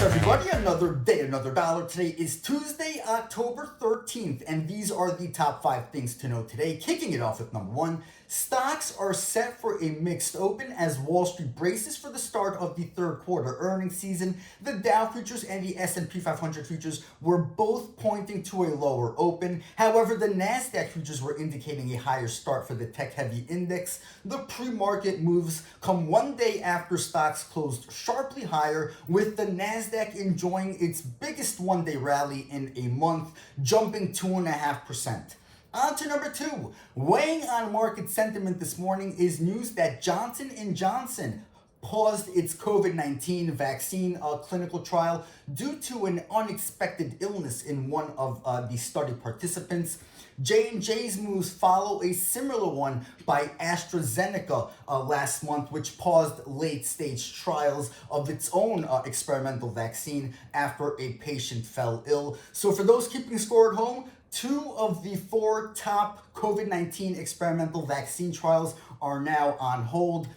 up, everybody? Another day, another dollar. Today is Tuesday, October 13th, and these are the top 5 things to know today. Kicking it off with number 1, stocks are set for a mixed open as Wall Street braces for the start of the third quarter earnings season. The Dow futures and the S&P 500 futures were both pointing to a lower open. However, the Nasdaq futures were indicating a higher start for the tech-heavy index. The pre-market moves come one day after stocks closed sharply higher, with the Nasdaq enjoying its biggest one-day rally in a month, jumping 2.5%. On to number 2. Weighing on market sentiment this morning is news that Johnson & Johnson paused its COVID-19 vaccine clinical trial due to an unexpected illness in one of the study participants. JNJ's moves follow a similar one by AstraZeneca last month, which paused late-stage trials of its own experimental vaccine after a patient fell ill. So for those keeping score at home, 2 of the 4 top COVID-19 experimental vaccine trials are now on hold.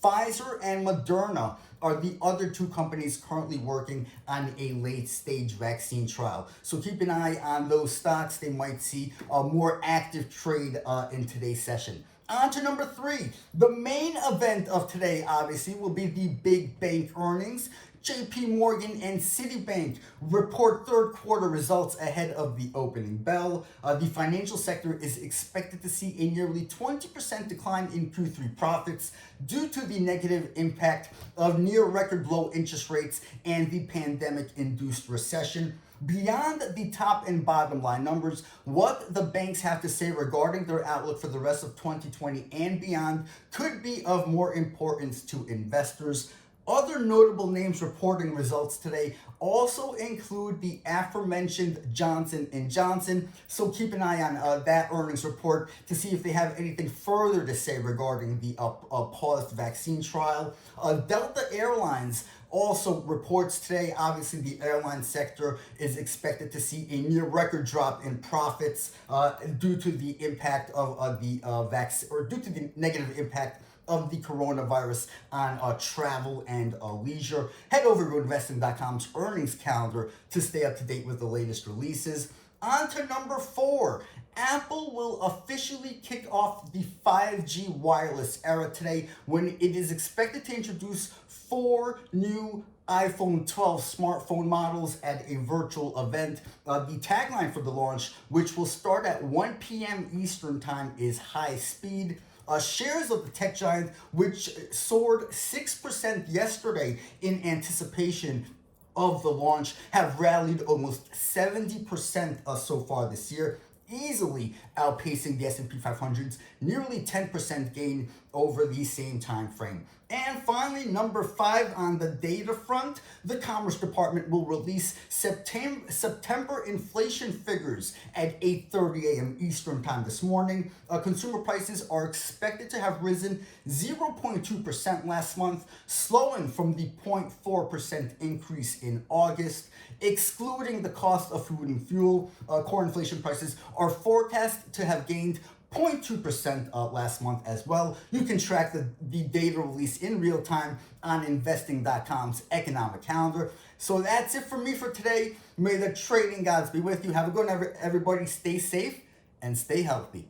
Pfizer and Moderna are the other 2 companies currently working on a late-stage vaccine trial. So keep an eye on those stocks. They might see a more active trade in today's session. On to number 3. The main event of today, obviously, will be the big bank earnings. JP Morgan and Citibank report third quarter results ahead of the opening bell. The financial sector is expected to see a nearly 20% decline in Q3 profits due to the negative impact of near record low interest rates and the pandemic-induced recession. Beyond the top and bottom line numbers, what the banks have to say regarding their outlook for the rest of 2020 and beyond could be of more importance to investors. Other notable names reporting results today also include the aforementioned Johnson & Johnson, so keep an eye on that earnings report to see if they have anything further to say regarding the paused vaccine trial. Delta Airlines also reports today. Obviously, the airline sector is expected to see a near record drop in profits due to the impact of the vaccine, or due to the negative impact of the coronavirus on travel and leisure. Head over to Investing.com's earnings calendar to stay up to date with the latest releases. On to number 4. Apple will officially kick off the 5G wireless era today when it is expected to introduce 4 new iPhone 12 smartphone models at a virtual event. The tagline for the launch, which will start at 1 p.m. Eastern Time, is high speed. Shares of the tech giant, which soared 6% yesterday in anticipation of the launch, have rallied almost 70% so far this year, easily outpacing the S&P 500's nearly 10% gain over the same time frame. And finally, number 5 on the data front, the Commerce Department will release September inflation figures at 8:30 a.m. Eastern Time this morning. Consumer prices are expected to have risen 0.2% last month, slowing from the 0.4% increase in August. Excluding the cost of food and fuel, core inflation prices are forecast to have gained 0.2% last month as well. You can track the data release in real time on Investing.com's economic calendar. So that's it for me for today. May the trading gods be with you. Have a good one, everybody. Stay safe and stay healthy.